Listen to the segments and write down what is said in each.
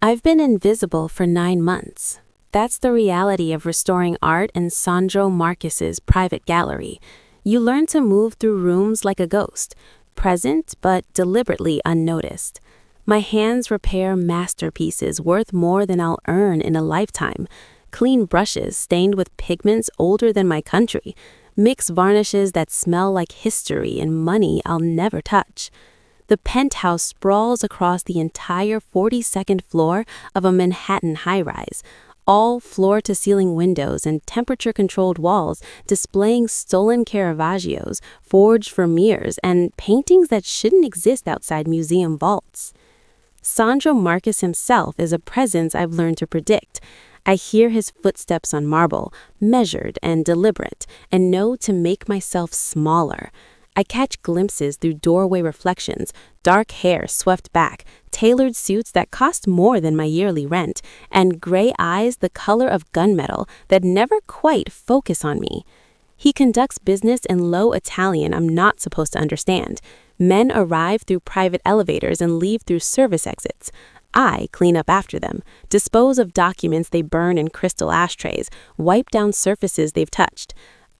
I've been invisible for 9 months. That's the reality of restoring art in Sandro Marcus's private gallery. You learn to move through rooms like a ghost, present but deliberately unnoticed. My hands repair masterpieces worth more than I'll earn in a lifetime. Clean brushes stained with pigments older than my country. Mix varnishes that smell like history and money I'll never touch. The penthouse sprawls across the entire 42nd floor of a Manhattan high-rise, all floor-to-ceiling windows and temperature-controlled walls displaying stolen Caravaggios, forged Vermeers, and paintings that shouldn't exist outside museum vaults. Sandro Marcus himself is a presence I've learned to predict. I hear his footsteps on marble, measured and deliberate, and know to make myself smaller. I catch glimpses through doorway reflections, dark hair swept back, tailored suits that cost more than my yearly rent, and gray eyes the color of gunmetal that never quite focus on me. He conducts business in low Italian I'm not supposed to understand. Men arrive through private elevators and leave through service exits. I clean up after them, dispose of documents they burn in crystal ashtrays, wipe down surfaces they've touched.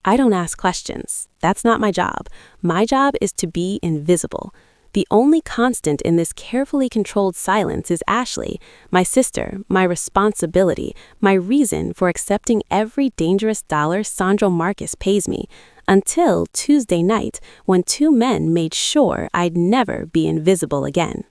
I don't ask questions. That's not my job. My job is to be invisible. The only constant in this carefully controlled silence is Ashley, my sister, my responsibility, my reason for accepting every dangerous dollar Sandro Marcus pays me, until Tuesday night when two men made sure I'd never be invisible again.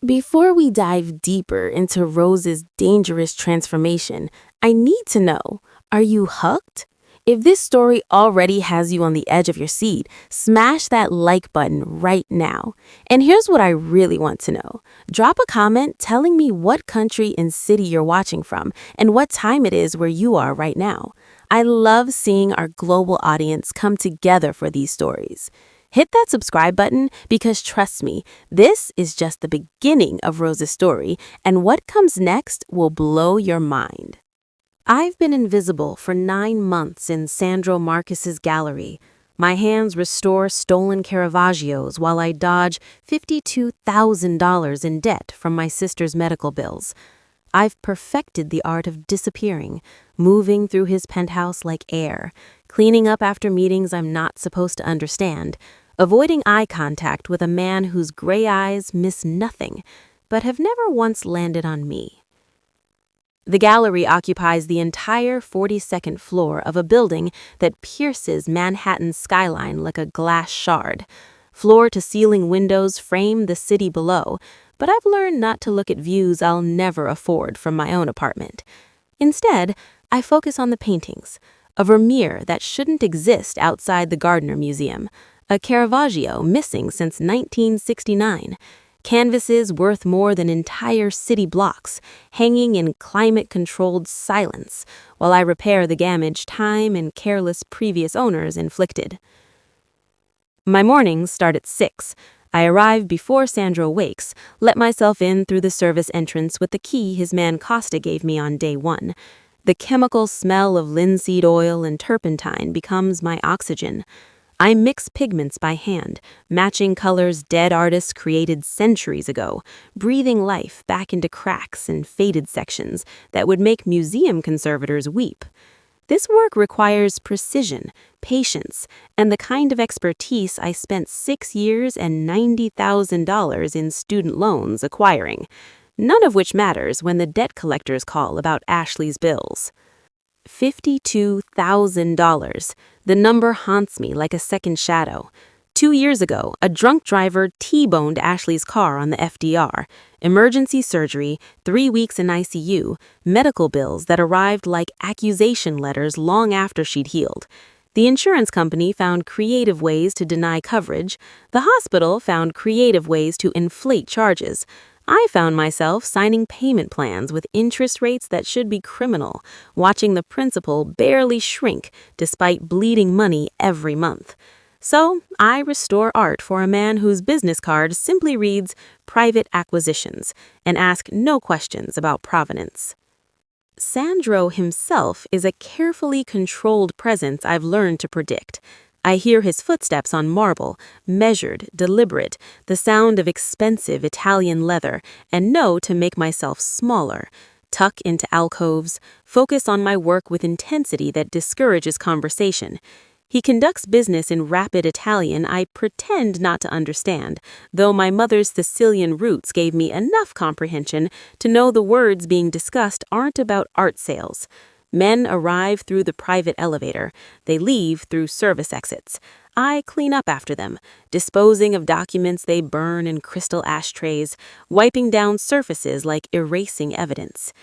Before we dive deeper into Rose's dangerous transformation, I need to know, are you hooked? If this story already has you on the edge of your seat, smash that like button right now. And here's what I really want to know. Drop a comment telling me what country and city you're watching from and what time it is where you are right now. I love seeing our global audience come together for these stories. Hit that subscribe button because trust me, this is just the beginning of Rose's story, and what comes next will blow your mind. I've been invisible for 9 months in Sandro Marcus's gallery. My hands restore stolen Caravaggios while I dodge $52,000 in debt from my sister's medical bills. I've perfected the art of disappearing, moving through his penthouse like air, cleaning up after meetings I'm not supposed to understand, avoiding eye contact with a man whose gray eyes miss nothing, but have never once landed on me. The gallery occupies the entire 42nd floor of a building that pierces Manhattan's skyline like a glass shard. Floor-to-ceiling windows frame the city below, but I've learned not to look at views I'll never afford from my own apartment. Instead, I focus on the paintings. A Vermeer that shouldn't exist outside the Gardner Museum. A Caravaggio missing since 1969. Canvases worth more than entire city blocks, hanging in climate-controlled silence, while I repair the damage time and careless previous owners inflicted. My mornings start at 6. I arrive before Sandro wakes, let myself in through the service entrance with the key his man Costa gave me on day 1. The chemical smell of linseed oil and turpentine becomes my oxygen. I mix pigments by hand, matching colors dead artists created centuries ago, breathing life back into cracks and faded sections that would make museum conservators weep. This work requires precision, patience, and the kind of expertise I spent 6 years and $90,000 in student loans acquiring, none of which matters when the debt collectors call about Ashley's bills. $52,000. The number haunts me like a second shadow. 2 years ago, a drunk driver T-boned Ashley's car on the FDR. Emergency surgery, 3 weeks in ICU, medical bills that arrived like accusation letters long after she'd healed. The insurance company found creative ways to deny coverage. The hospital found creative ways to inflate charges. I found myself signing payment plans with interest rates that should be criminal, watching the principal barely shrink despite bleeding money every month. So, I restore art for a man whose business card simply reads Private Acquisitions and ask no questions about provenance. Sandro himself is a carefully controlled presence I've learned to predict. I hear his footsteps on marble, measured, deliberate, the sound of expensive Italian leather, and know to make myself smaller, tuck into alcoves, focus on my work with intensity that discourages conversation. He conducts business in rapid Italian I pretend not to understand, though my mother's Sicilian roots gave me enough comprehension to know the words being discussed aren't about art sales. Men arrive through the private elevator. They leave through service exits. I clean up after them, disposing of documents they burn in crystal ashtrays, wiping down surfaces like erasing evidence.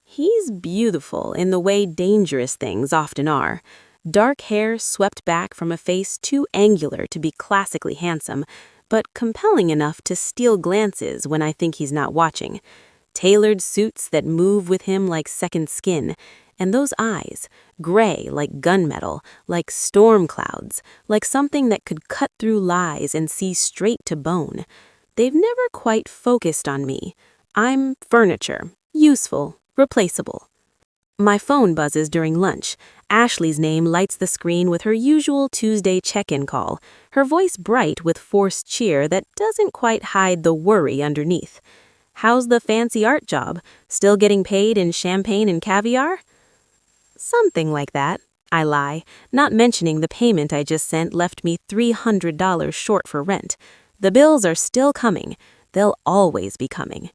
He's beautiful in the way dangerous things often are. Dark hair swept back from a face too angular to be classically handsome, but compelling enough to steal glances when I think he's not watching. Tailored suits that move with him like second skin, and those eyes, gray like gunmetal, like storm clouds, like something that could cut through lies and see straight to bone. They've never quite focused on me. I'm furniture, useful, replaceable. My phone buzzes during lunch. Ashley's name lights the screen with her usual Tuesday check-in call, her voice bright with forced cheer that doesn't quite hide the worry underneath. How's the fancy art job? Still getting paid in champagne and caviar? Something like that, I lie, not mentioning the payment I just sent left me $300 short for rent. The bills are still coming. They'll always be coming.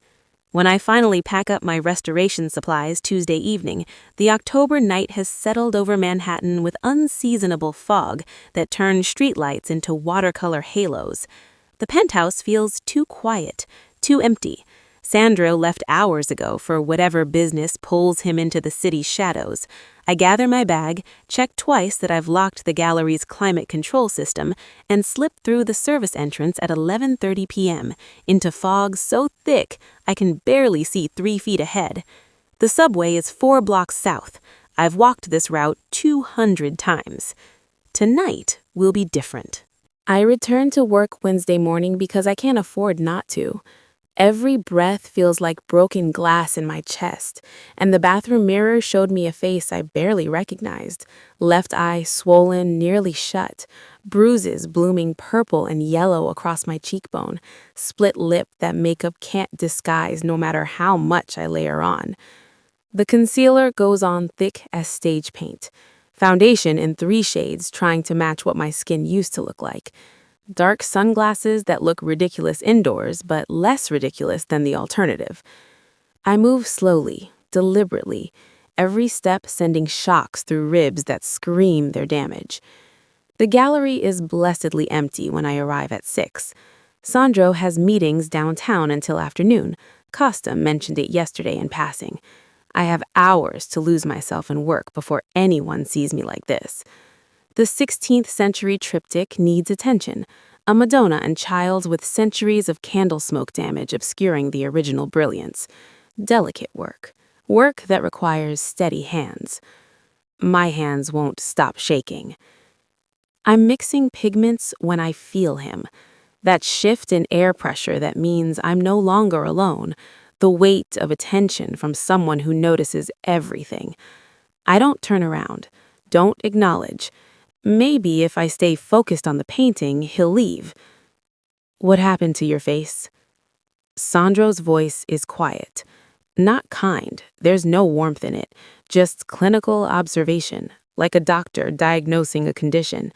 When I finally pack up my restoration supplies Tuesday evening, the October night has settled over Manhattan with unseasonable fog that turns streetlights into watercolor halos. The penthouse feels too quiet, too empty. Sandro left hours ago for whatever business pulls him into the city's shadows. I gather my bag, check twice that I've locked the gallery's climate control system, and slip through the service entrance at 11:30 p.m. into fog so thick I can barely see 3 feet ahead. The subway is 4 blocks south. I've walked this route 200 times. Tonight will be different. I return to work Wednesday morning because I can't afford not to. Every breath feels like broken glass in my chest, and the bathroom mirror showed me a face I barely recognized. Left eye swollen, nearly shut, bruises blooming purple and yellow across my cheekbone, split lip that makeup can't disguise no matter how much I layer on. The concealer goes on thick as stage paint, foundation in 3 shades trying to match what my skin used to look like. Dark sunglasses that look ridiculous indoors, but less ridiculous than the alternative. I move slowly, deliberately, every step sending shocks through ribs that scream their damage. The gallery is blessedly empty when I arrive at 6. Sandro has meetings downtown until afternoon. Costa mentioned it yesterday in passing. I have hours to lose myself in work before anyone sees me like this. The 16th century triptych needs attention, a Madonna and Child with centuries of candle smoke damage obscuring the original brilliance. Delicate work, work that requires steady hands. My hands won't stop shaking. I'm mixing pigments when I feel him. That shift in air pressure that means I'm no longer alone, the weight of attention from someone who notices everything. I don't turn around, don't acknowledge. Maybe if I stay focused on the painting, he'll leave. What happened to your face? Sandro's voice is quiet. Not kind, there's no warmth in it, just clinical observation, like a doctor diagnosing a condition.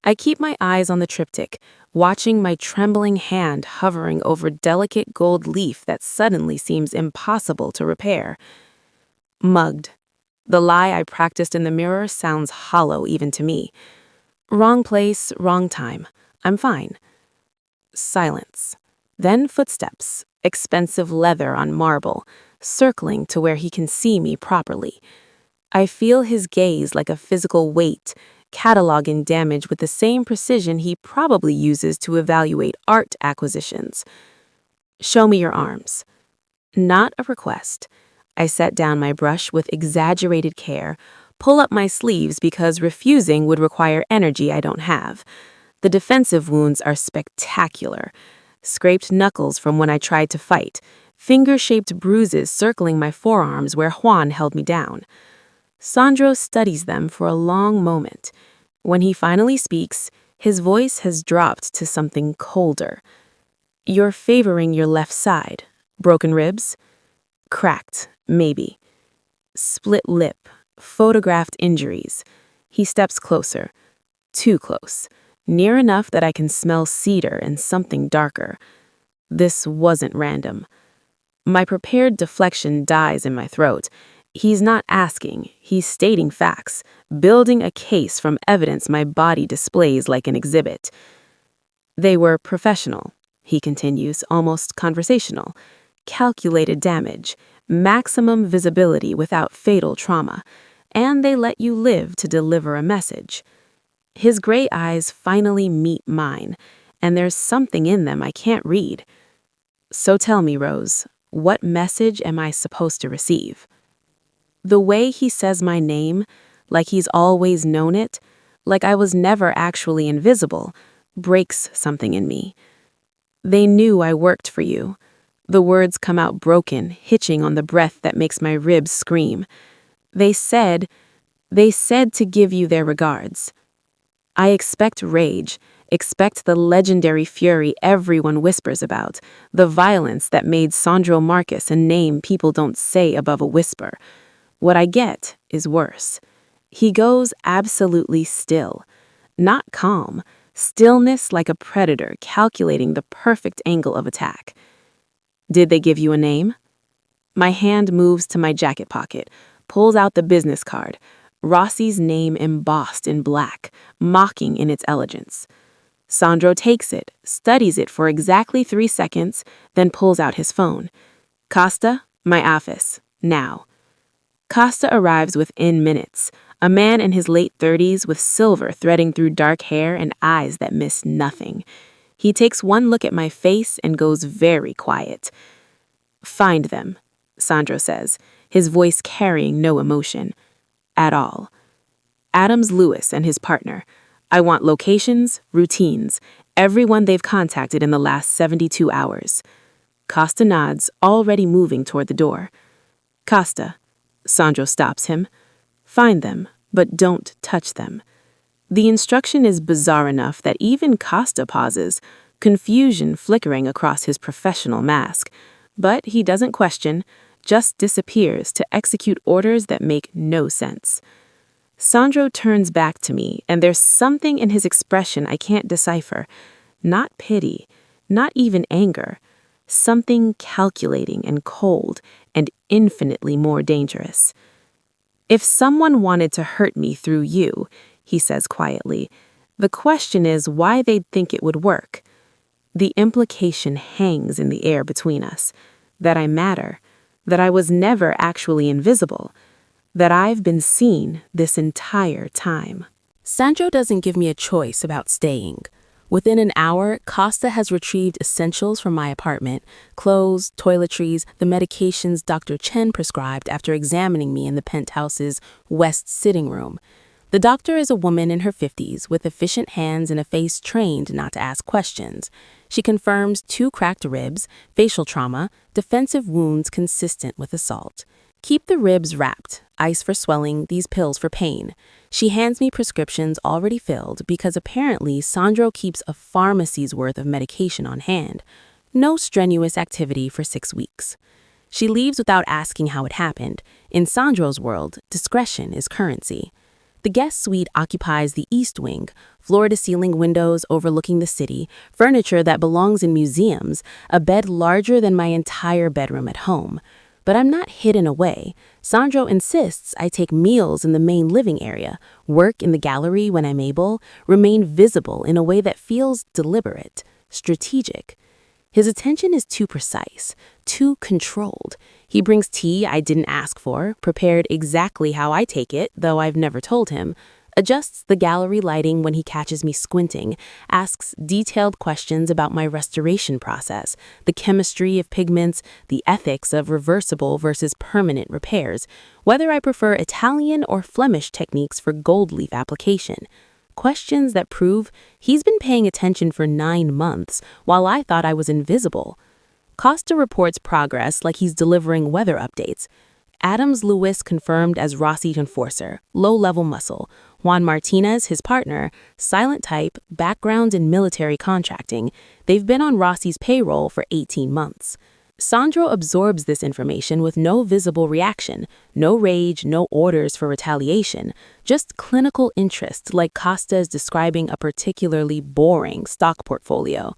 I keep my eyes on the triptych, watching my trembling hand hovering over delicate gold leaf that suddenly seems impossible to repair. Mugged. The lie I practiced in the mirror sounds hollow even to me. Wrong place, wrong time. I'm fine. Silence. Then footsteps, expensive leather on marble, circling to where he can see me properly. I feel his gaze like a physical weight, cataloging damage with the same precision he probably uses to evaluate art acquisitions. Show me your arms. Not a request. I set down my brush with exaggerated care, pull up my sleeves because refusing would require energy I don't have. The defensive wounds are spectacular. Scraped knuckles from when I tried to fight, finger-shaped bruises circling my forearms where Juan held me down. Sandro studies them for a long moment. When he finally speaks, his voice has dropped to something colder. You're favoring your left side. Broken ribs? Cracked, maybe. Split lip. Photographed injuries. He steps closer. Too close. Near enough that I can smell cedar and something darker. This wasn't random. My prepared deflection dies in my throat. He's not asking, he's stating facts, building a case from evidence my body displays like an exhibit. They were professional, he continues, almost conversational. Calculated damage, maximum visibility without fatal trauma, and they let you live to deliver a message. His gray eyes finally meet mine, and there's something in them I can't read. So tell me, Rose, what message am I supposed to receive? The way he says my name, like he's always known it, like I was never actually invisible, breaks something in me. They knew I worked for you. The words come out broken, hitching on the breath that makes my ribs scream. They said to give you their regards. I expect rage, expect the legendary fury everyone whispers about, the violence that made Sandro Marcus a name people don't say above a whisper. What I get is worse. He goes absolutely still. Not calm, stillness like a predator calculating the perfect angle of attack. Did they give you a name? My hand moves to my jacket pocket, pulls out the business card. Rossi's name embossed in black, mocking in its elegance. Sandro takes it, studies it for exactly 3 seconds, then pulls out his phone. Costa, my office, now. Costa arrives within minutes, a man in his late 30s with silver threading through dark hair and eyes that miss nothing. He takes one look at my face and goes very quiet. Find them, Sandro says, his voice carrying no emotion. At all. Adams Lewis and his partner. I want locations, routines, everyone they've contacted in the last 72 hours. Costa nods, already moving toward the door. Costa. Sandro stops him. Find them, but don't touch them. The instruction is bizarre enough that even Costa pauses, confusion flickering across his professional mask. But he doesn't question, just disappears to execute orders that make no sense. Sandro turns back to me, and there's something in his expression I can't decipher. Not pity, not even anger. Something calculating and cold and infinitely more dangerous. If someone wanted to hurt me through you, he says quietly, the question is why they'd think it would work. The implication hangs in the air between us, that I matter, that I was never actually invisible, that I've been seen this entire time. Sandro doesn't give me a choice about staying. Within an hour, Costa has retrieved essentials from my apartment, clothes, toiletries, the medications Dr. Chen prescribed after examining me in the penthouse's west sitting room. The doctor is a woman in her 50s with efficient hands and a face trained not to ask questions. She confirms 2 cracked ribs, facial trauma, defensive wounds consistent with assault. Keep the ribs wrapped, ice for swelling, these pills for pain. She hands me prescriptions already filled because apparently Sandro keeps a pharmacy's worth of medication on hand. No strenuous activity for 6 weeks. She leaves without asking how it happened. In Sandro's world, discretion is currency. The guest suite occupies the east wing, floor-to-ceiling windows overlooking the city, furniture that belongs in museums, a bed larger than my entire bedroom at home. But I'm not hidden away. Sandro insists I take meals in the main living area, work in the gallery when I'm able, remain visible in a way that feels deliberate, strategic. His attention is too precise, too controlled. He brings tea I didn't ask for, prepared exactly how I take it, though I've never told him, adjusts the gallery lighting when he catches me squinting, asks detailed questions about my restoration process, the chemistry of pigments, the ethics of reversible versus permanent repairs, whether I prefer Italian or Flemish techniques for gold leaf application. Questions that prove he's been paying attention for 9 months while I thought I was invisible. Costa reports progress like he's delivering weather updates. Adams Lewis confirmed as Rossi enforcer, low-level muscle, Juan Martinez, his partner, silent type, background in military contracting. They've been on Rossi's payroll for 18 months. Sandro absorbs this information with no visible reaction, no rage, no orders for retaliation, just clinical interest like Costa is describing a particularly boring stock portfolio.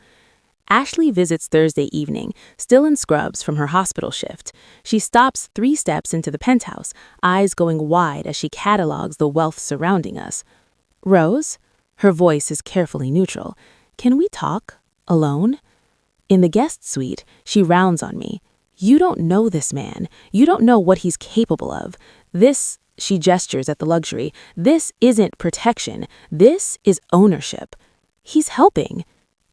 Ashley visits Thursday evening, still in scrubs from her hospital shift. She stops 3 steps into the penthouse, eyes going wide as she catalogs the wealth surrounding us. "Rose?" Her voice is carefully neutral. "Can we talk? Alone?" In the guest suite, she rounds on me. "You don't know this man. You don't know what he's capable of. This," she gestures at the luxury, "this isn't protection. This is ownership. He's helping."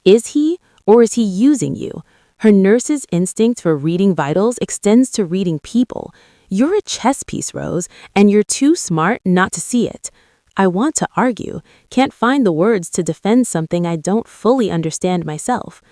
Is he? Or is he using you? Her nurse's instinct for reading vitals extends to reading people. You're a chess piece, Rose, and you're too smart not to see it. I want to argue, can't find the words to defend something I don't fully understand myself.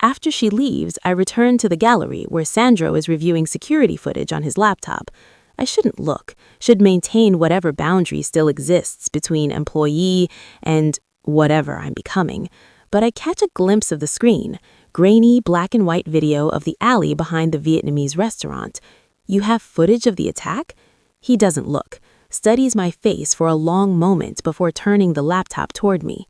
After she leaves, I return to the gallery where Sandro is reviewing security footage on his laptop. I shouldn't look, should maintain whatever boundary still exists between employee and whatever I'm becoming. But I catch a glimpse of the screen, grainy black and white video of the alley behind the Vietnamese restaurant. "You have footage of the attack?" He doesn't look, studies my face for a long moment before turning the laptop toward me.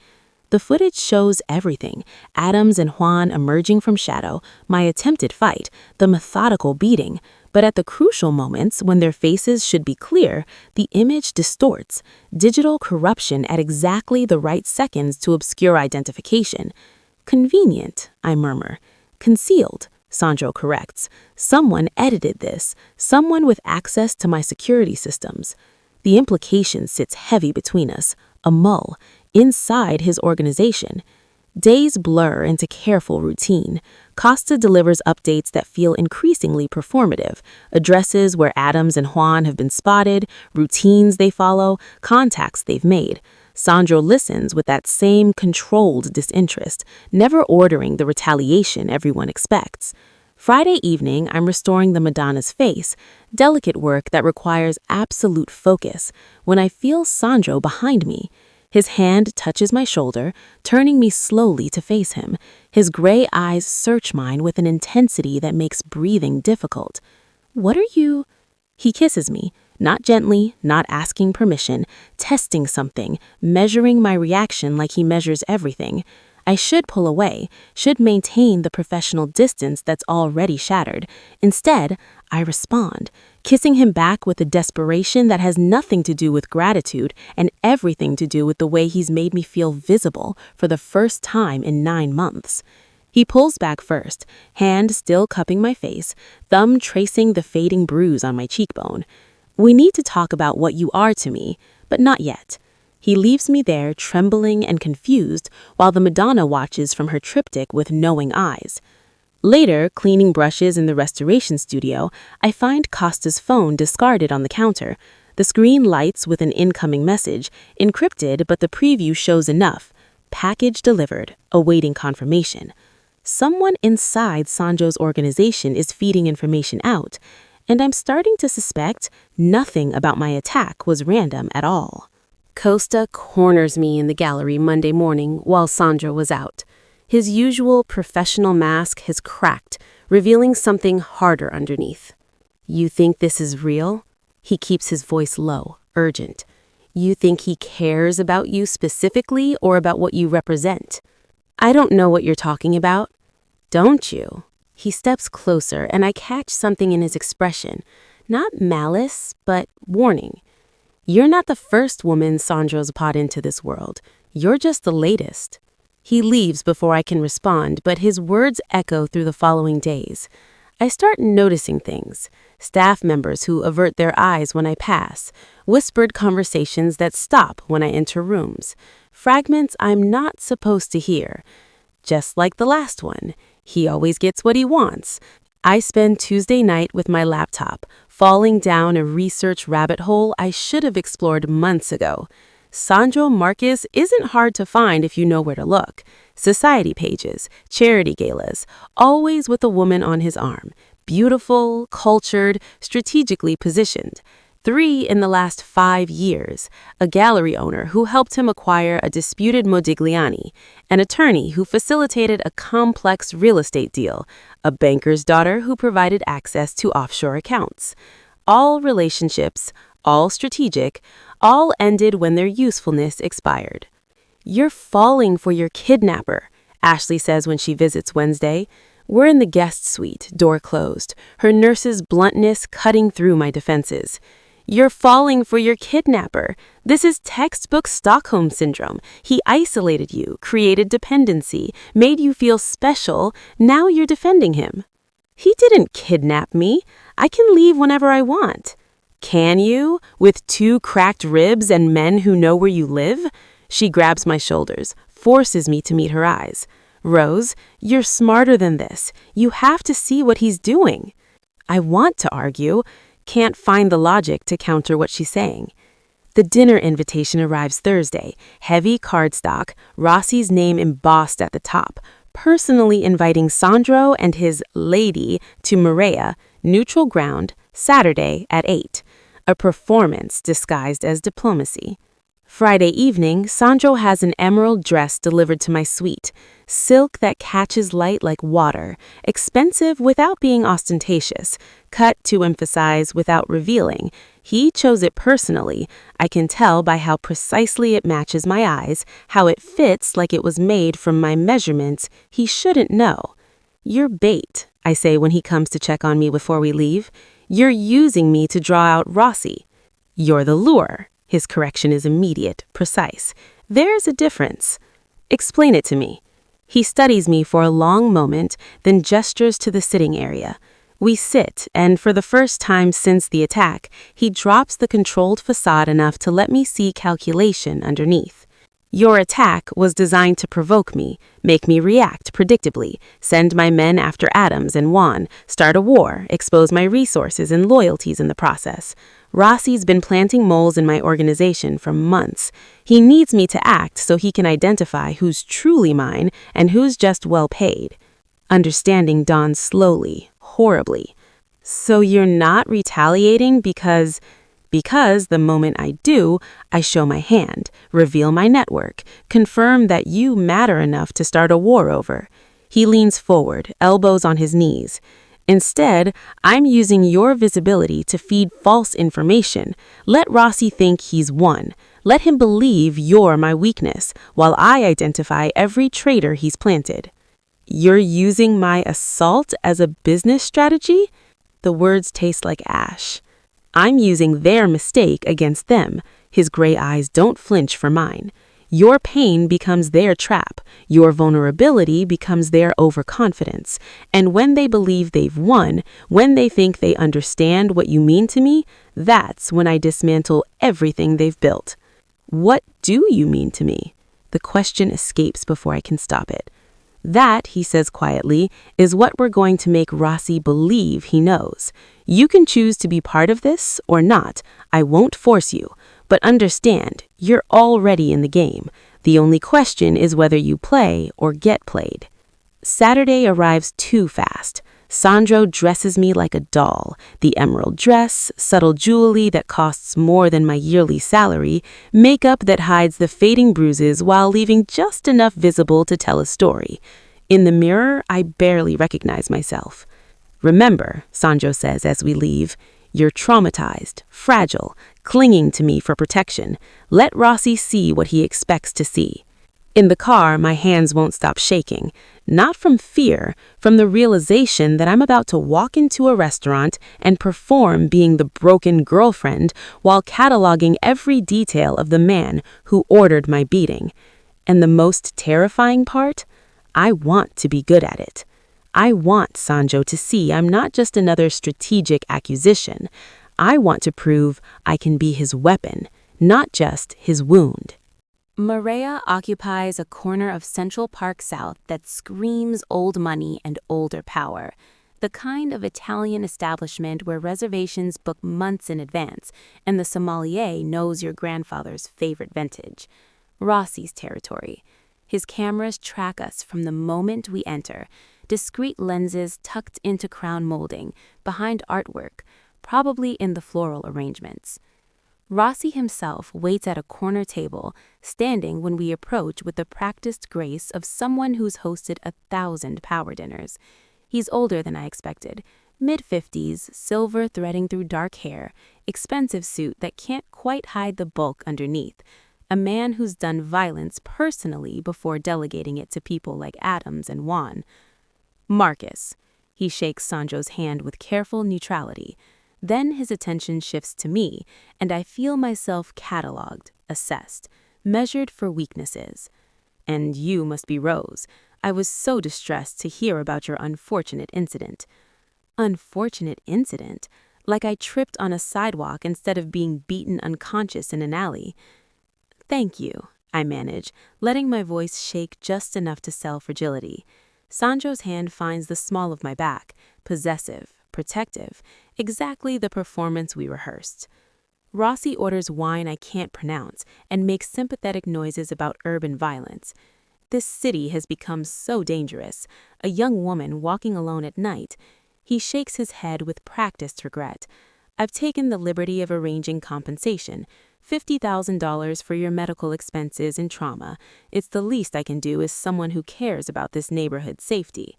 The footage shows everything: Adams and Juan emerging from shadow, my attempted fight, the methodical beating. But at the crucial moments when their faces should be clear, the image distorts, digital corruption at exactly the right seconds to obscure identification. "Convenient," I murmur. "Concealed," Sandro corrects. "Someone edited this, someone with access to my security systems." The implication sits heavy between us, a mull, inside his organization. Days blur into careful routine. Costa delivers updates that feel increasingly performative, addresses where Adams and Juan have been spotted, routines they follow, contacts they've made. Sandro listens with that same controlled disinterest, never ordering the retaliation everyone expects. Friday evening, I'm restoring the Madonna's face, delicate work that requires absolute focus, when I feel Sandro behind me. His hand touches my shoulder, turning me slowly to face him. His gray eyes search mine with an intensity that makes breathing difficult. "What are you?" He kisses me, not gently, not asking permission, testing something, measuring my reaction like he measures everything. I should pull away, should maintain the professional distance that's already shattered. Instead, I respond, kissing him back with a desperation that has nothing to do with gratitude and everything to do with the way he's made me feel visible for the first time in 9 months. He pulls back first, hand still cupping my face, thumb tracing the fading bruise on my cheekbone. "We need to talk about what you are to me, but not yet." He leaves me there trembling and confused while the Madonna watches from her triptych with knowing eyes. Later, cleaning brushes in the restoration studio, I find Costa's phone discarded on the counter. The screen lights with an incoming message, encrypted, but the preview shows enough. Package delivered, awaiting confirmation. Someone inside Sandro's organization is feeding information out, and I'm starting to suspect nothing about my attack was random at all. Costa corners me in the gallery Monday morning while Sandro was out. His usual professional mask has cracked, revealing something harder underneath. "You think this is real?" He keeps his voice low, urgent. "You think he cares about you specifically or about what you represent?" "I don't know what you're talking about." "Don't you?" He steps closer and I catch something in his expression. Not malice, but warning. "You're not the first woman Sandro's brought into this world. You're just the latest." He leaves before I can respond, but his words echo through the following days. I start noticing things. Staff members who avert their eyes when I pass. Whispered conversations that stop when I enter rooms. Fragments I'm not supposed to hear. Just like the last one. He always gets what he wants. I spend Tuesday night with my laptop, falling down a research rabbit hole I should have explored months ago. Sandro Marcus isn't hard to find if you know where to look. Society pages, charity galas, always with a woman on his arm. Beautiful, cultured, strategically positioned. 3 in the last 5 years, a gallery owner who helped him acquire a disputed Modigliani, an attorney who facilitated a complex real estate deal, a banker's daughter who provided access to offshore accounts. All relationships, all strategic, all ended when their usefulness expired. "You're falling for your kidnapper," Ashley says when she visits Wednesday. We're in the guest suite, door closed, her nurse's bluntness cutting through my defenses. "You're falling for your kidnapper. This is textbook Stockholm Syndrome. He isolated you, created dependency, made you feel special. Now you're defending him." "He didn't kidnap me. I can leave whenever I want." "Can you? With 2 cracked ribs and men who know where you live?" She grabs my shoulders, forces me to meet her eyes. "Rose, you're smarter than this. You have to see what he's doing." I want to argue, can't find the logic to counter what she's saying. The dinner invitation arrives Thursday, heavy cardstock, Rossi's name embossed at the top, personally inviting Sandro and his lady to Maria, neutral ground, Saturday at 8. A performance disguised as diplomacy. Friday evening, Sandro has an emerald dress delivered to my suite, silk that catches light like water, expensive without being ostentatious, cut to emphasize without revealing. He chose it personally. I can tell by how precisely it matches my eyes, how it fits like it was made from my measurements. He shouldn't know. "You're bait," I say when he comes to check on me before we leave. "You're using me to draw out Rossi." "You're the lure." His correction is immediate, precise. "There's a difference." "Explain it to me." He studies me for a long moment, then gestures to the sitting area. We sit, and for the first time since the attack, he drops the controlled facade enough to let me see calculation underneath. "Your attack was designed to provoke me, make me react predictably, send my men after Adams and Juan, start a war, expose my resources and loyalties in the process. Rossi's been planting moles in my organization for months. He needs me to act so he can identify who's truly mine and who's just well paid." Understanding dawns slowly, horribly. "So you're not retaliating because the moment I do, I show my hand, reveal my network, confirm that you matter enough to start a war over." He leans forward, elbows on his knees. "Instead, I'm using your visibility to feed false information. Let Rossi think he's won. Let him believe you're my weakness, while I identify every traitor he's planted." "You're using my assault as a business strategy?" The words taste like ash. "I'm using their mistake against them." His gray eyes don't flinch for mine. "Your pain becomes their trap. Your vulnerability becomes their overconfidence. And when they believe they've won, when they think they understand what you mean to me, that's when I dismantle everything they've built." "What do you mean to me?" The question escapes before I can stop it. "That," he says quietly, "is what we're going to make Rossi believe he knows. You can choose to be part of this or not. I won't force you. But understand, you're already in the game. The only question is whether you play or get played." Saturday arrives too fast. Sandro dresses me like a doll. The emerald dress, subtle jewelry that costs more than my yearly salary, makeup that hides the fading bruises while leaving just enough visible to tell a story. In the mirror, I barely recognize myself. "Remember," Sandro says as we leave, "you're traumatized, fragile, clinging to me for protection. Let Rossi see what he expects to see." In the car, my hands won't stop shaking. Not from fear, from the realization that I'm about to walk into a restaurant and perform being the broken girlfriend while cataloging every detail of the man who ordered my beating. And the most terrifying part? I want to be good at it. I want Sandro to see I'm not just another strategic acquisition. I want to prove I can be his weapon, not just his wound. Maria occupies a corner of Central Park South that screams old money and older power, the kind of Italian establishment where reservations book months in advance and the sommelier knows your grandfather's favorite vintage. Rossi's territory. His cameras track us from the moment we enter, discreet lenses tucked into crown molding, behind artwork, probably in the floral arrangements. Rossi himself waits at a corner table, standing when we approach with the practiced grace of someone who's hosted 1,000 power dinners. He's older than I expected, mid-50s, silver threading through dark hair, expensive suit that can't quite hide the bulk underneath. A man who's done violence personally before delegating it to people like Adams and Juan. Marcus. He shakes Sandro's hand with careful neutrality. Then his attention shifts to me, and I feel myself catalogued, assessed, measured for weaknesses. And you must be Rose. I was so distressed to hear about your unfortunate incident. Unfortunate incident? Like I tripped on a sidewalk instead of being beaten unconscious in an alley. Thank you, I manage, letting my voice shake just enough to sell fragility. Sandro's hand finds the small of my back, possessive, protective, exactly the performance we rehearsed. Rossi orders wine I can't pronounce and makes sympathetic noises about urban violence. This city has become so dangerous. A young woman walking alone at night. He shakes his head with practiced regret. I've taken the liberty of arranging compensation. $50,000 for your medical expenses and trauma. It's the least I can do as someone who cares about this neighborhood's safety.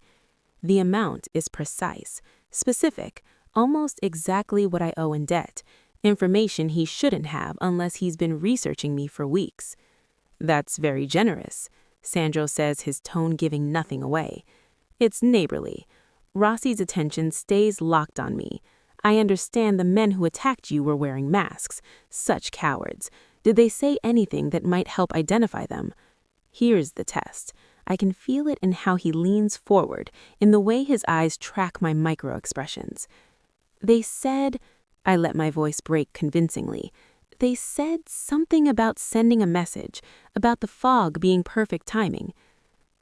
The amount is precise, specific, almost exactly what I owe in debt. Information he shouldn't have unless he's been researching me for weeks. That's very generous, Sandro says, his tone giving nothing away. It's neighborly. Rossi's attention stays locked on me. I understand the men who attacked you were wearing masks. Such cowards. Did they say anything that might help identify them? Here's the test. I can feel it in how he leans forward, in the way his eyes track my micro-expressions. They said, I let my voice break convincingly, they said something about sending a message, about the fog being perfect timing.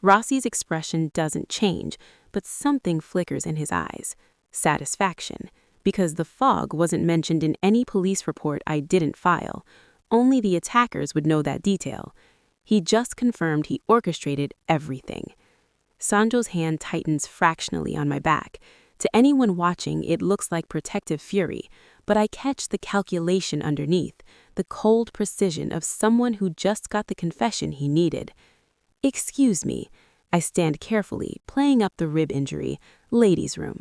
Rossi's expression doesn't change, but something flickers in his eyes. Satisfaction. Because the fog wasn't mentioned in any police report I didn't file. Only the attackers would know that detail. He just confirmed he orchestrated everything. Sandro's hand tightens fractionally on my back. To anyone watching, it looks like protective fury, but I catch the calculation underneath, the cold precision of someone who just got the confession he needed. Excuse me. I stand carefully, playing up the rib injury. Ladies' room.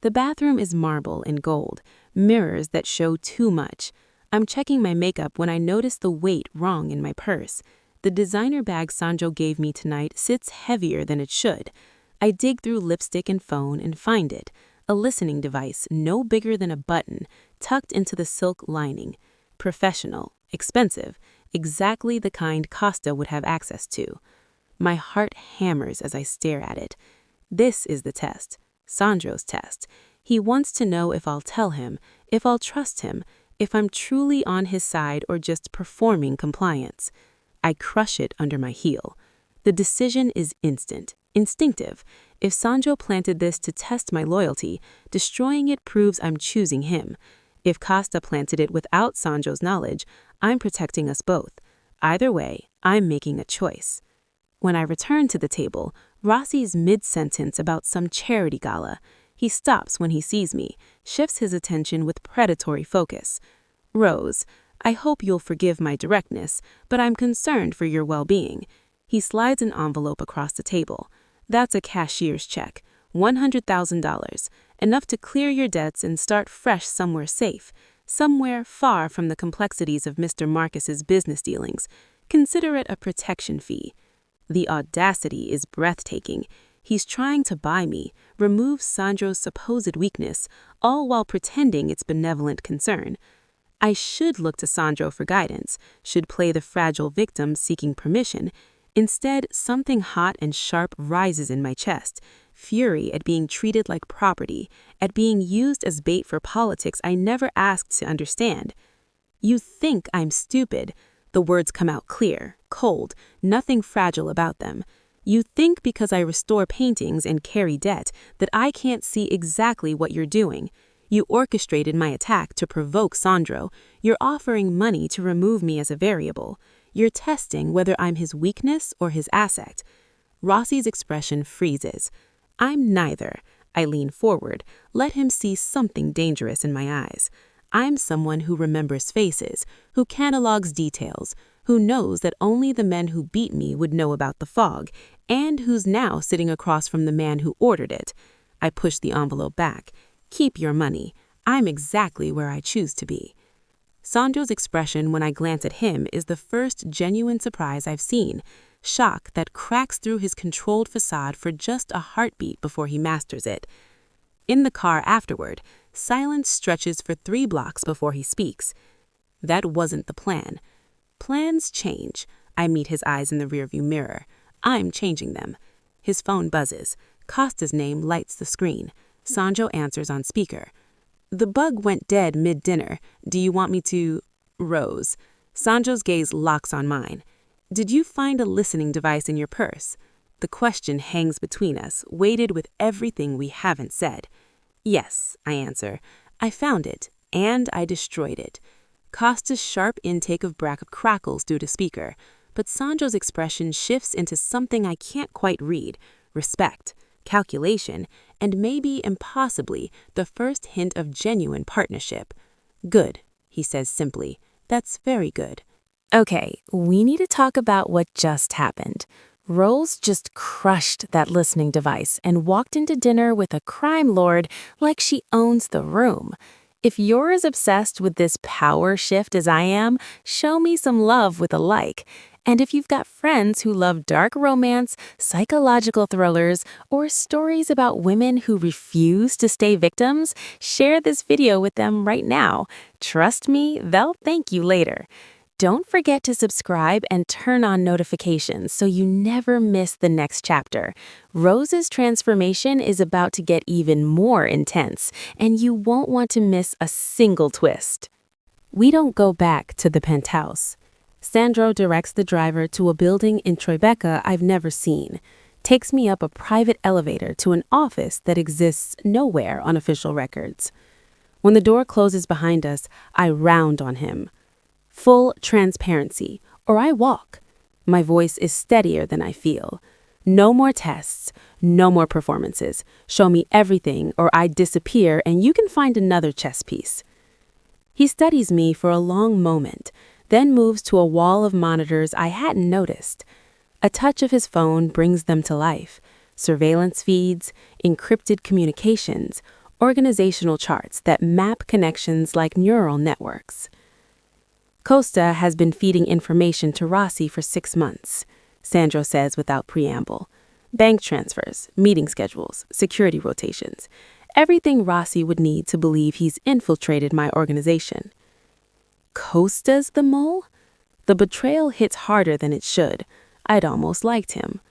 The bathroom is marble and gold, mirrors that show too much. I'm checking my makeup when I notice the weight wrong in my purse. The designer bag Sandro gave me tonight sits heavier than it should. I dig through lipstick and phone and find it, a listening device no bigger than a button, tucked into the silk lining. Professional, expensive, exactly the kind Costa would have access to. My heart hammers as I stare at it. This is the test. Sandro's test. He wants to know if I'll tell him, if I'll trust him, if I'm truly on his side or just performing compliance. I crush it under my heel. The decision is instant, instinctive. If Sandro planted this to test my loyalty, destroying it proves I'm choosing him. If Costa planted it without Sandro's knowledge, I'm protecting us both. Either way, I'm making a choice. When I return to the table, Rossi's mid-sentence about some charity gala. He stops when he sees me, shifts his attention with predatory focus. Rose, I hope you'll forgive my directness, but I'm concerned for your well-being. He slides an envelope across the table. That's a cashier's check, $100,000, enough to clear your debts and start fresh somewhere safe, somewhere far from the complexities of Mr. Marcus's business dealings. Consider it a protection fee. The audacity is breathtaking. He's trying to buy me, remove Sandro's supposed weakness, all while pretending it's benevolent concern. I should look to Sandro for guidance, should play the fragile victim seeking permission. Instead, something hot and sharp rises in my chest, fury at being treated like property, at being used as bait for politics I never asked to understand. You think I'm stupid. The words come out clear, cold, nothing fragile about them. You think because I restore paintings and carry debt that I can't see exactly what you're doing. You orchestrated my attack to provoke Sandro. You're offering money to remove me as a variable. You're testing whether I'm his weakness or his asset. Rossi's expression freezes. I'm neither. I lean forward, let him see something dangerous in my eyes. I'm someone who remembers faces, who catalogs details, who knows that only the men who beat me would know about the fog, and who's now sitting across from the man who ordered it. I push the envelope back. Keep your money. I'm exactly where I choose to be. Sandro's expression when I glance at him is the first genuine surprise I've seen. Shock that cracks through his controlled facade for just a heartbeat before he masters it. In the car afterward, silence stretches for 3 blocks before he speaks. That wasn't the plan. Plans change. I meet his eyes in the rearview mirror. I'm changing them. His phone buzzes. Costa's name lights the screen. Sandro answers on speaker. The bug went dead mid-dinner. Do you want me to... Rose. Sandro's gaze locks on mine. Did you find a listening device in your purse? The question hangs between us, weighted with everything we haven't said. Yes, I answer. I found it, and I destroyed it. Costa's sharp intake of breath crackles through the speaker, but Sandro's expression shifts into something I can't quite read. Respect, calculation, and maybe impossibly the first hint of genuine partnership. Good, he says simply. That's very good. Okay, we need to talk about what just happened. Rose just crushed that listening device and walked into dinner with a crime lord like she owns the room. If you're as obsessed with this power shift as I am, show me some love with a like. And if you've got friends who love dark romance, psychological thrillers, or stories about women who refuse to stay victims, share this video with them right now. Trust me, they'll thank you later. Don't forget to subscribe and turn on notifications so you never miss the next chapter. Rose's transformation is about to get even more intense, and you won't want to miss a single twist. We don't go back to the penthouse. Sandro directs the driver to a building in Tribeca I've never seen, takes me up a private elevator to an office that exists nowhere on official records. When the door closes behind us, I round on him. Full transparency, or I walk. My voice is steadier than I feel. No more tests, no more performances. Show me everything or I disappear and you can find another chess piece. He studies me for a long moment, then moves to a wall of monitors I hadn't noticed. A touch of his phone brings them to life. Surveillance feeds, encrypted communications, organizational charts that map connections like neural networks. Costa has been feeding information to Rossi for 6 months, Sandro says without preamble. Bank transfers, meeting schedules, security rotations, everything Rossi would need to believe he's infiltrated my organization. Costa's the mole? The betrayal hits harder than it should. I'd almost liked him.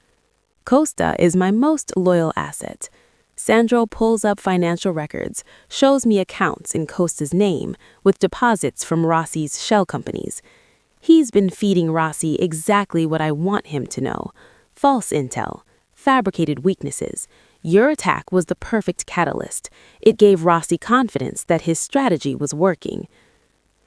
Costa is my most loyal asset. Sandro pulls up financial records, shows me accounts in Costa's name with deposits from Rossi's shell companies. He's been feeding Rossi exactly what I want him to know. False intel, fabricated weaknesses. Your attack was the perfect catalyst. It gave Rossi confidence that his strategy was working.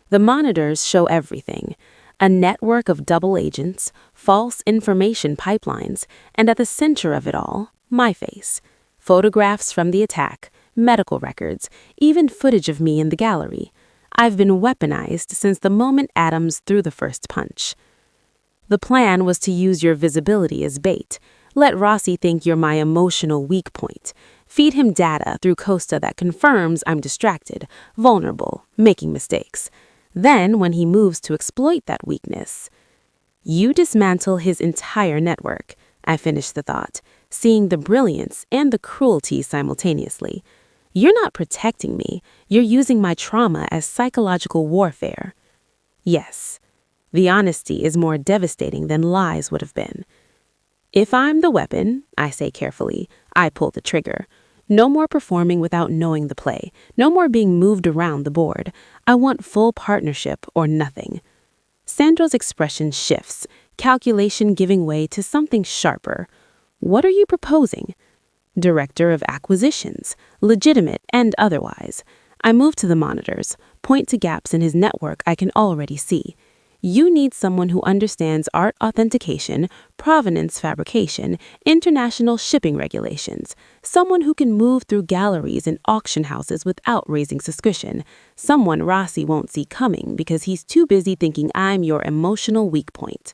The monitors show everything. A network of double agents, false information pipelines, and at the center of it all, my face. Photographs from the attack, medical records, even footage of me in the gallery. I've been weaponized since the moment Adams threw the first punch. The plan was to use your visibility as bait. Let Rossi think you're my emotional weak point. Feed him data through Costa that confirms I'm distracted, vulnerable, making mistakes. Then, when he moves to exploit that weakness, you dismantle his entire network. I finish the thought, seeing the brilliance and the cruelty simultaneously. You're not protecting me. You're using my trauma as psychological warfare. Yes, the honesty is more devastating than lies would have been. If I'm the weapon, I say carefully, I pull the trigger. No more performing without knowing the play. No more being moved around the board. I want full partnership or nothing. Sandro's expression shifts, calculation giving way to something sharper. What are you proposing? Director of acquisitions, legitimate and otherwise. I move to the monitors, point to gaps in his network I can already see. You need someone who understands art authentication, provenance fabrication, international shipping regulations, someone who can move through galleries and auction houses without raising suspicion, someone Rossi won't see coming because he's too busy thinking I'm your emotional weak point.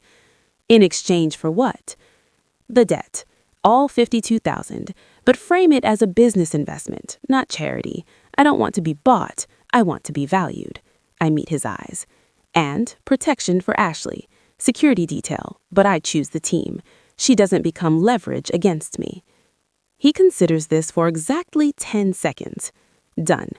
In exchange for what? The debt. All $52,000, but frame it as a business investment, not charity. I don't want to be bought. I want to be valued. I meet his eyes. And protection for Ashley. Security detail, but I choose the team. She doesn't become leverage against me. He considers this for exactly 10 seconds. Done.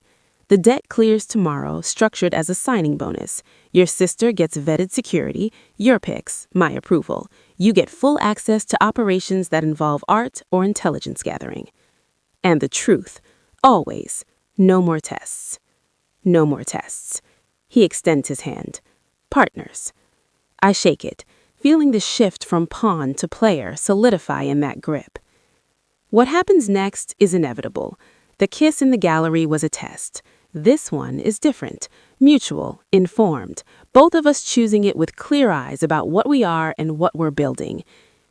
The debt clears tomorrow, structured as a signing bonus. Your sister gets vetted security, your picks, my approval. You get full access to operations that involve art or intelligence gathering. And the truth, always, no more tests. No more tests. He extends his hand. Partners. I shake it, feeling the shift from pawn to player solidify in that grip. What happens next is inevitable. The kiss in the gallery was a test. This one is different, mutual, informed, both of us choosing it with clear eyes about what we are and what we're building.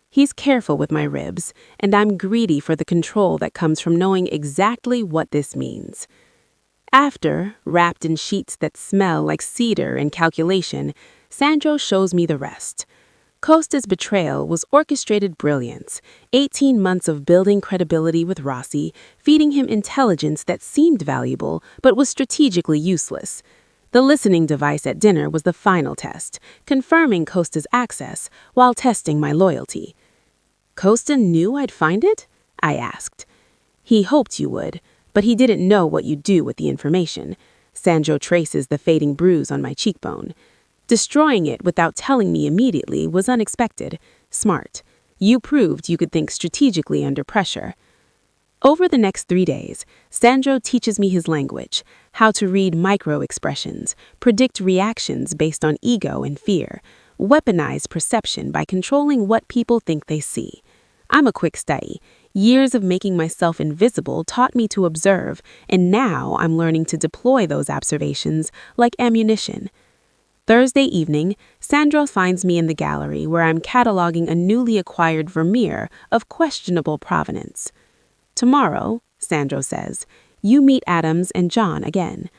He's careful with my ribs, and I'm greedy for the control that comes from knowing exactly what this means. After, wrapped in sheets that smell like cedar and calculation, Sandro shows me the rest. Costa's betrayal was orchestrated brilliance, 18 months of building credibility with Rossi, feeding him intelligence that seemed valuable but was strategically useless. The listening device at dinner was the final test, confirming Costa's access while testing my loyalty. Costa knew I'd find it? I asked. He hoped you would, but he didn't know what you'd do with the information. Sandro traces the fading bruise on my cheekbone. Destroying it without telling me immediately was unexpected. Smart. You proved you could think strategically under pressure. Over the next 3 days, Sandro teaches me his language, how to read micro-expressions, predict reactions based on ego and fear, weaponize perception by controlling what people think they see. I'm a quick study. Years of making myself invisible taught me to observe, and now I'm learning to deploy those observations like ammunition. Thursday evening, Sandro finds me in the gallery where I'm cataloging a newly acquired Vermeer of questionable provenance. Tomorrow, Sandro says, you meet Adams and John again.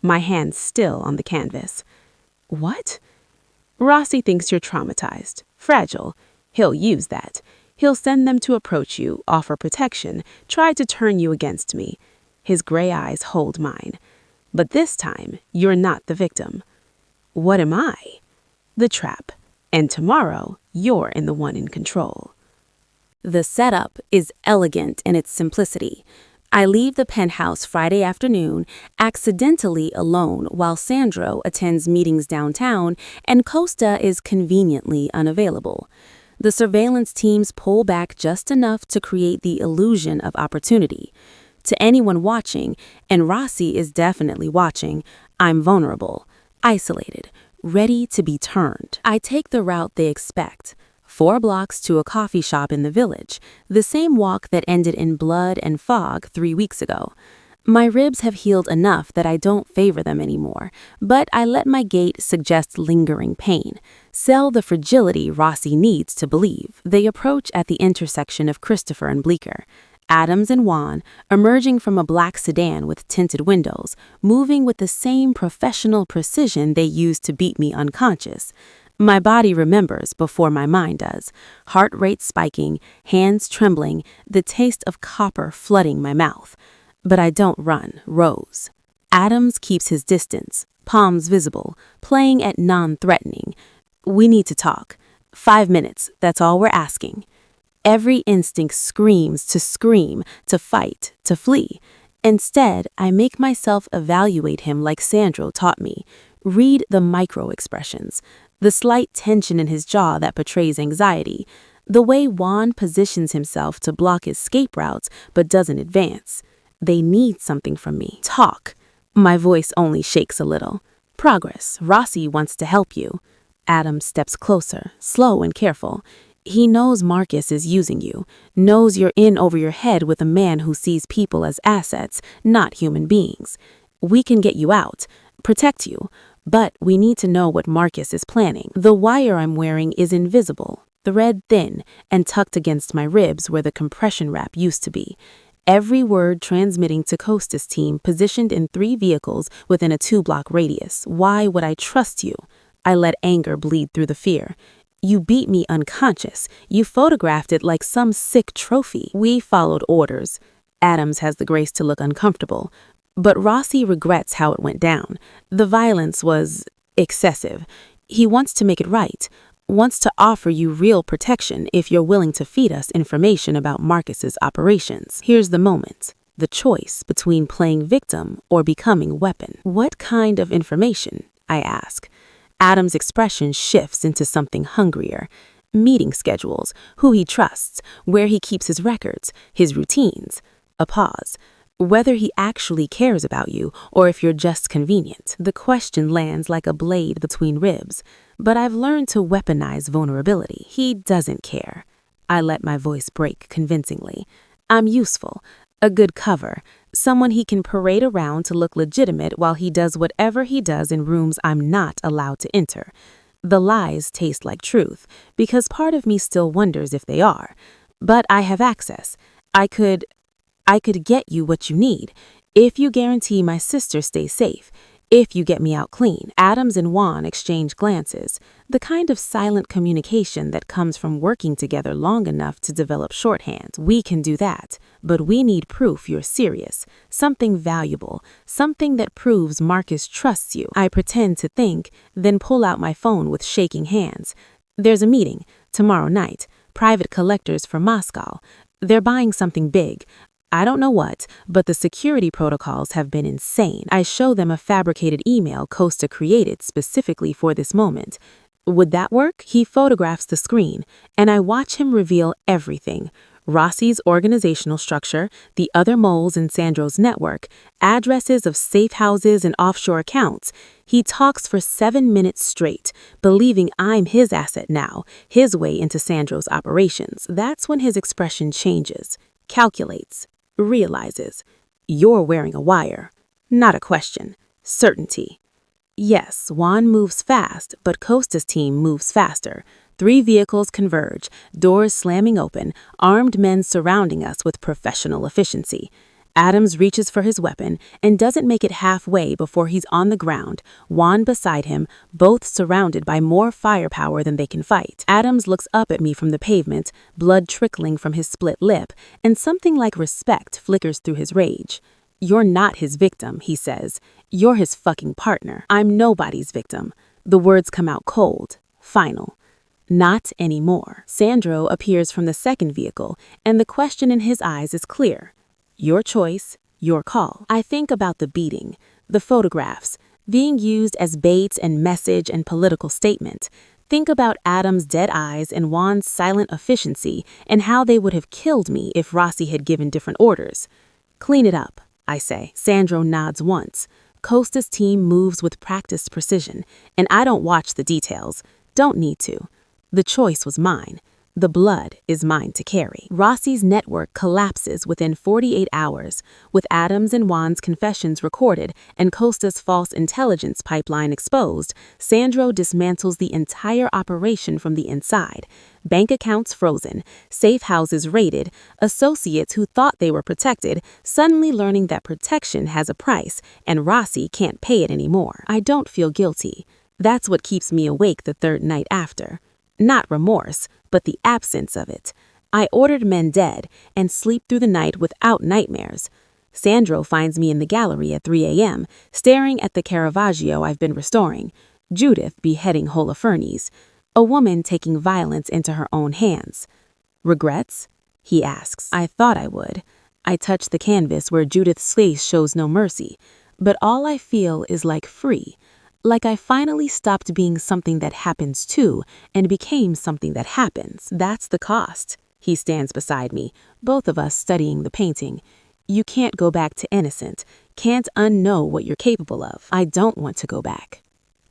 My hand's still on the canvas. What? Rossi thinks you're traumatized, fragile. He'll use that. He'll send them to approach you, offer protection, try to turn you against me. His gray eyes hold mine. But this time, you're not the victim. What am I? The trap. And tomorrow, you're the one in control. The setup is elegant in its simplicity. I leave the penthouse Friday afternoon, accidentally alone while Sandro attends meetings downtown and Costa is conveniently unavailable. The surveillance teams pull back just enough to create the illusion of opportunity. To anyone watching, and Rossi is definitely watching, I'm vulnerable, isolated, ready to be turned. I take the route they expect, 4 blocks to a coffee shop in the village, the same walk that ended in blood and fog 3 weeks ago. My ribs have healed enough that I don't favor them anymore, but I let my gait suggest lingering pain. Sell the fragility Rossi needs to believe. They approach at the intersection of Christopher and Bleecker. Adams and Juan, emerging from a black sedan with tinted windows, moving with the same professional precision they used to beat me unconscious. My body remembers before my mind does, heart rate spiking, hands trembling, the taste of copper flooding my mouth. But I don't run, Rose. Adams keeps his distance, palms visible, playing at non-threatening. We need to talk. 5 minutes, that's all we're asking. Every instinct screams to scream, to fight, to flee. Instead, I make myself evaluate him like Sandro taught me. Read the micro-expressions, the slight tension in his jaw that betrays anxiety, the way Juan positions himself to block escape routes but doesn't advance. They need something from me. Talk. My voice only shakes a little. Progress. Rossi wants to help you. Adam steps closer, slow and careful. He knows Marcus is using you, knows you're in over your head with a man who sees people as assets, not human beings. We can get you out, protect you, But we need to know what Marcus is planning. The wire I'm wearing is invisible, thread thin, and tucked against my ribs where the compression wrap used to be. Every word transmitting to Costa's team positioned in 3 vehicles within a 2-block radius. Why would I trust you? I let anger bleed through the fear. You beat me unconscious. You photographed it like some sick trophy. We followed orders. Adams has the grace to look uncomfortable. But Rossi regrets how it went down. The violence was excessive. He wants to make it right, wants to offer you real protection if you're willing to feed us information about Marcus's operations. Here's the moment. The choice between playing victim or becoming weapon. What kind of information? I ask. Adam's expression shifts into something hungrier. Meeting schedules, who he trusts, where he keeps his records, his routines. A pause. Whether he actually cares about you or if you're just convenient. The question lands like a blade between ribs, but I've learned to weaponize vulnerability. He doesn't care. I let my voice break convincingly. I'm useful, a good cover, someone he can parade around to look legitimate while he does whatever he does in rooms I'm not allowed to enter. The lies taste like truth, because part of me still wonders if they are. But I have access. I could get you what you need, if you guarantee my sister stays safe, if you get me out clean. Adams and Juan exchange glances, the kind of silent communication that comes from working together long enough to develop shorthand. We can do that, but we need proof you're serious, something valuable, something that proves Marcus trusts you. I pretend to think, then pull out my phone with shaking hands. There's a meeting, tomorrow night, private collectors for Moscow. They're buying something big. I don't know what, but the security protocols have been insane. I show them a fabricated email Costa created specifically for this moment. Would that work? He photographs the screen, and I watch him reveal everything. Rossi's organizational structure, the other moles in Sandro's network, addresses of safe houses and offshore accounts. He talks for 7 minutes straight, believing I'm his asset now, his way into Sandro's operations. That's when his expression changes, calculates, realizes. You're wearing a wire. Not a question. Certainty. Yes, Juan moves fast, but Costa's team moves faster. 3 vehicles converge, doors slamming open, armed men surrounding us with professional efficiency. Adams reaches for his weapon and doesn't make it halfway before he's on the ground, Juan beside him, both surrounded by more firepower than they can fight. Adams looks up at me from the pavement, blood trickling from his split lip, and something like respect flickers through his rage. You're not his victim, he says. You're his fucking partner. I'm nobody's victim. The words come out cold, final. Not anymore. Sandro appears from the second vehicle, and the question in his eyes is clear. Your choice, your call. I think about the beating, the photographs, being used as bait and message and political statement. Think about Adam's dead eyes and Juan's silent efficiency and how they would have killed me if Rossi had given different orders. Clean it up, I say. Sandro nods once. Costa's team moves with practiced precision, and I don't watch the details. Don't need to. The choice was mine. The blood is mine to carry. Rossi's network collapses within 48 hours, with Adams and Juan's confessions recorded and Costa's false intelligence pipeline exposed. Sandro dismantles the entire operation from the inside. Bank accounts frozen, safe houses raided, associates who thought they were protected suddenly learning that protection has a price and Rossi can't pay it anymore. I don't feel guilty. That's what keeps me awake the third night after. Not remorse, but the absence of it. I ordered men dead and sleep through the night without nightmares. Sandro finds me in the gallery at 3 a.m., staring at the Caravaggio I've been restoring, Judith beheading Holofernes, a woman taking violence into her own hands. Regrets? He asks. I thought I would. I touch the canvas where Judith's face shows no mercy, but all I feel is like free. Like I finally stopped being something that happens to and became something that happens. That's the cost. He stands beside me, both of us studying the painting. You can't go back to innocent, can't unknow what you're capable of. I don't want to go back.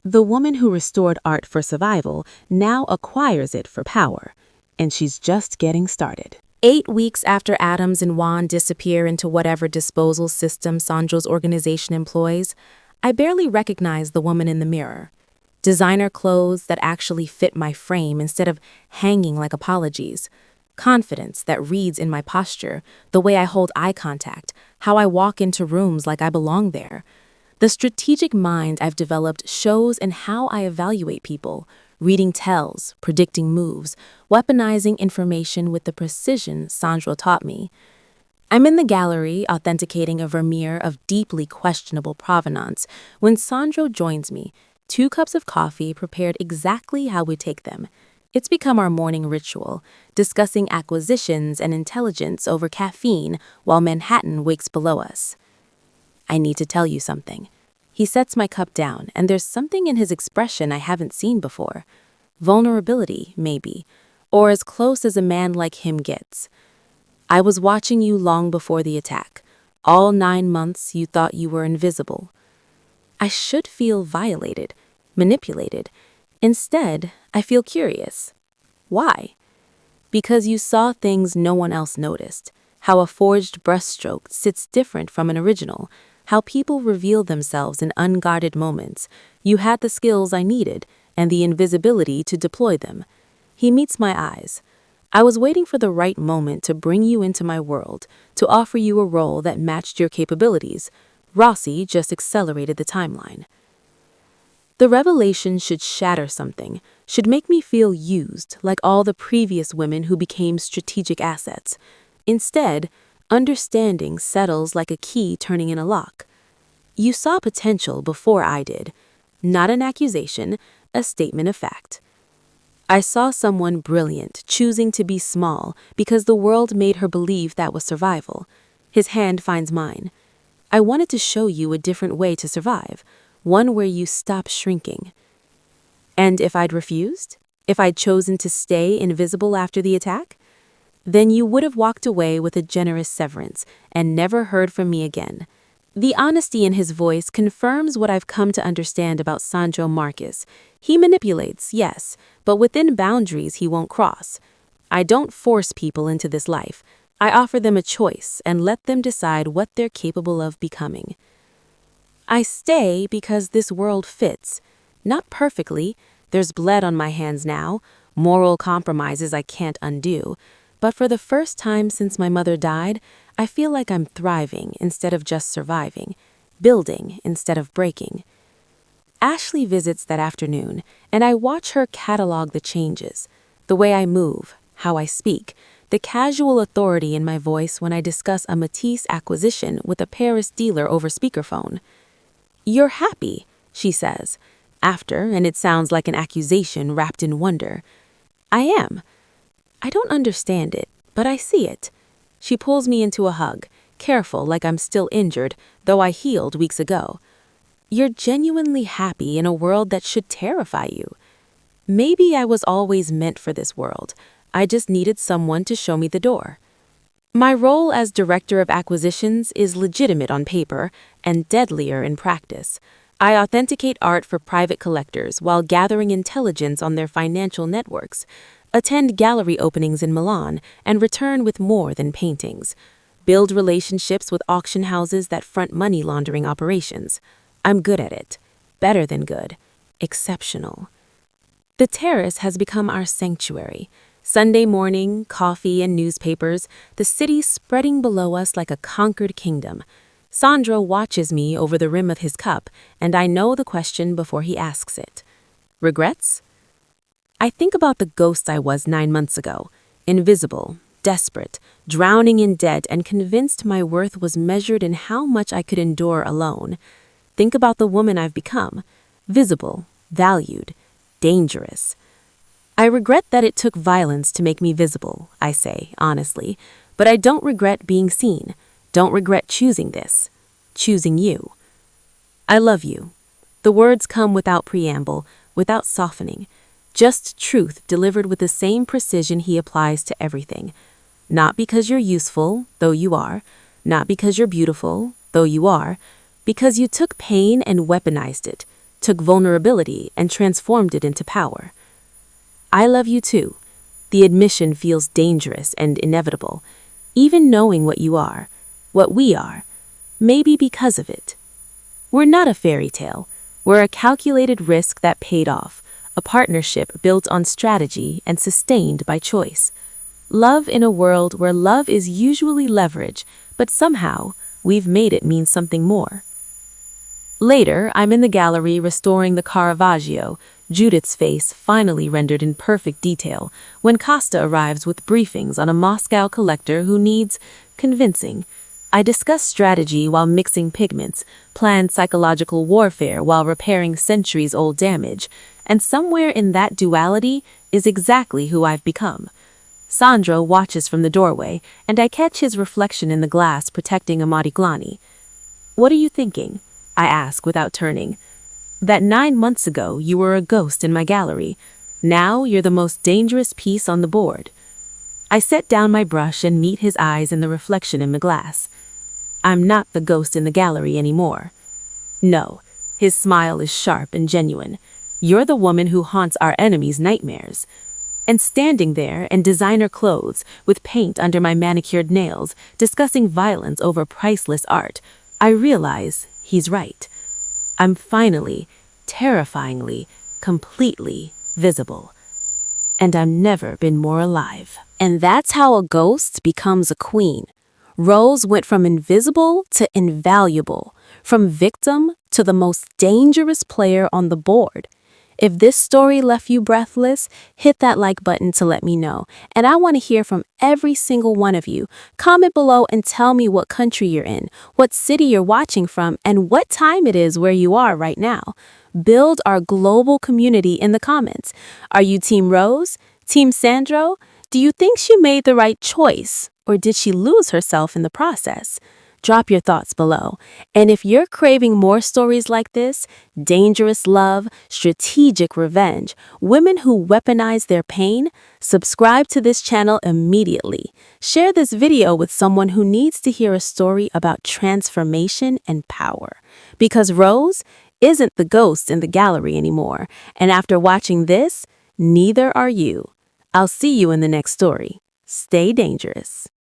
The woman who restored art for survival now acquires it for power, and she's just getting started. 8 weeks after Adams and Juan disappear into whatever disposal system Sandro's organization employs, I barely recognized the woman in the mirror. Designer clothes that actually fit my frame instead of hanging like apologies. Confidence that reads in my posture, the way I hold eye contact, how I walk into rooms like I belong there. The strategic mind I've developed shows in how I evaluate people, reading tells, predicting moves, weaponizing information with the precision Sandro taught me. I'm in the gallery authenticating a Vermeer of deeply questionable provenance when Sandro joins me, 2 cups of coffee prepared exactly how we take them. It's become our morning ritual, discussing acquisitions and intelligence over caffeine while Manhattan wakes below us. I need to tell you something. He sets my cup down, and there's something in his expression I haven't seen before. Vulnerability, maybe, or as close as a man like him gets. I was watching you long before the attack. All 9 months you thought you were invisible. I should feel violated, manipulated. Instead, I feel curious. Why? Because you saw things no one else noticed. How a forged brushstroke sits different from an original. How people reveal themselves in unguarded moments. You had the skills I needed and the invisibility to deploy them. He meets my eyes. I was waiting for the right moment to bring you into my world, to offer you a role that matched your capabilities. Rossi just accelerated the timeline. The revelation should shatter something, should make me feel used, like all the previous women who became strategic assets. Instead, understanding settles like a key turning in a lock. You saw potential before I did. Not an accusation, a statement of fact. I saw someone brilliant, choosing to be small because the world made her believe that was survival. His hand finds mine. I wanted to show you a different way to survive, one where you stop shrinking. And if I'd refused? If I'd chosen to stay invisible after the attack? Then you would have walked away with a generous severance and never heard from me again. The honesty in his voice confirms what I've come to understand about Sandro Marcus. He manipulates, yes, but within boundaries he won't cross. I don't force people into this life. I offer them a choice and let them decide what they're capable of becoming. I stay because this world fits. Not perfectly. There's blood on my hands now, moral compromises I can't undo. But for the first time since my mother died, I feel like I'm thriving instead of just surviving, building instead of breaking. Ashley visits that afternoon, and I watch her catalog the changes, the way I move, how I speak, the casual authority in my voice when I discuss a Matisse acquisition with a Paris dealer over speakerphone. "You're happy," she says, after, and it sounds like an accusation wrapped in wonder. I am. I don't understand it, but I see it. She pulls me into a hug, careful like I'm still injured, though I healed weeks ago. You're genuinely happy in a world that should terrify you. Maybe I was always meant for this world. I just needed someone to show me the door. My role as director of acquisitions is legitimate on paper and deadlier in practice. I authenticate art for private collectors while gathering intelligence on their financial networks, attend gallery openings in Milan, and return with more than paintings. Build relationships with auction houses that front money laundering operations. I'm good at it. Better than good. Exceptional. The terrace has become our sanctuary. Sunday morning, coffee and newspapers, the city spreading below us like a conquered kingdom. Sandro watches me over the rim of his cup, and I know the question before he asks it. Regrets? I think about the ghost I was 9 months ago, invisible, desperate, drowning in debt, and convinced my worth was measured in how much I could endure alone. Think about the woman I've become, visible, valued, dangerous. I regret that it took violence to make me visible, I say, honestly, but I don't regret being seen, don't regret choosing this, choosing you. I love you. The words come without preamble, without softening. Just truth delivered with the same precision he applies to everything. Not because you're useful, though you are. Not because you're beautiful, though you are. Because you took pain and weaponized it, took vulnerability and transformed it into power. I love you too. The admission feels dangerous and inevitable. Even knowing what you are, what we are, maybe because of it. We're not a fairy tale. We're a calculated risk that paid off, a partnership built on strategy and sustained by choice. Love in a world where love is usually leverage, but somehow we've made it mean something more. Later, I'm in the gallery restoring the Caravaggio, Judith's face finally rendered in perfect detail, when Costa arrives with briefings on a Moscow collector who needs convincing. I discuss strategy while mixing pigments, plan psychological warfare while repairing centuries-old damage, and somewhere in that duality is exactly who I've become. Sandro watches from the doorway, and I catch his reflection in the glass protecting a Modigliani. "What are you thinking?" I ask without turning. "That 9 months ago you were a ghost in my gallery. Now you're the most dangerous piece on the board." I set down my brush and meet his eyes in the reflection in the glass. "I'm not the ghost in the gallery anymore." "No." His smile is sharp and genuine. "You're the woman who haunts our enemies' nightmares." And standing there in designer clothes, with paint under my manicured nails, discussing violence over priceless art, I realize he's right. I'm finally, terrifyingly, completely visible. And I've never been more alive. And that's how a ghost becomes a queen. Rose went from invisible to invaluable, from victim to the most dangerous player on the board. If this story left you breathless, hit that like button to let me know. And I want to hear from every single one of you. Comment below and tell me what country you're in, what city you're watching from, and what time it is where you are right now. Build our global community in the comments. Are you Team Rose? Team Sandro? Do you think she made the right choice? Or did she lose herself in the process? Drop your thoughts below. And if you're craving more stories like this, dangerous love, strategic revenge, women who weaponize their pain, subscribe to this channel immediately. Share this video with someone who needs to hear a story about transformation and power. Because Rose isn't the ghost in the gallery anymore. And after watching this, neither are you. I'll see you in the next story. Stay dangerous.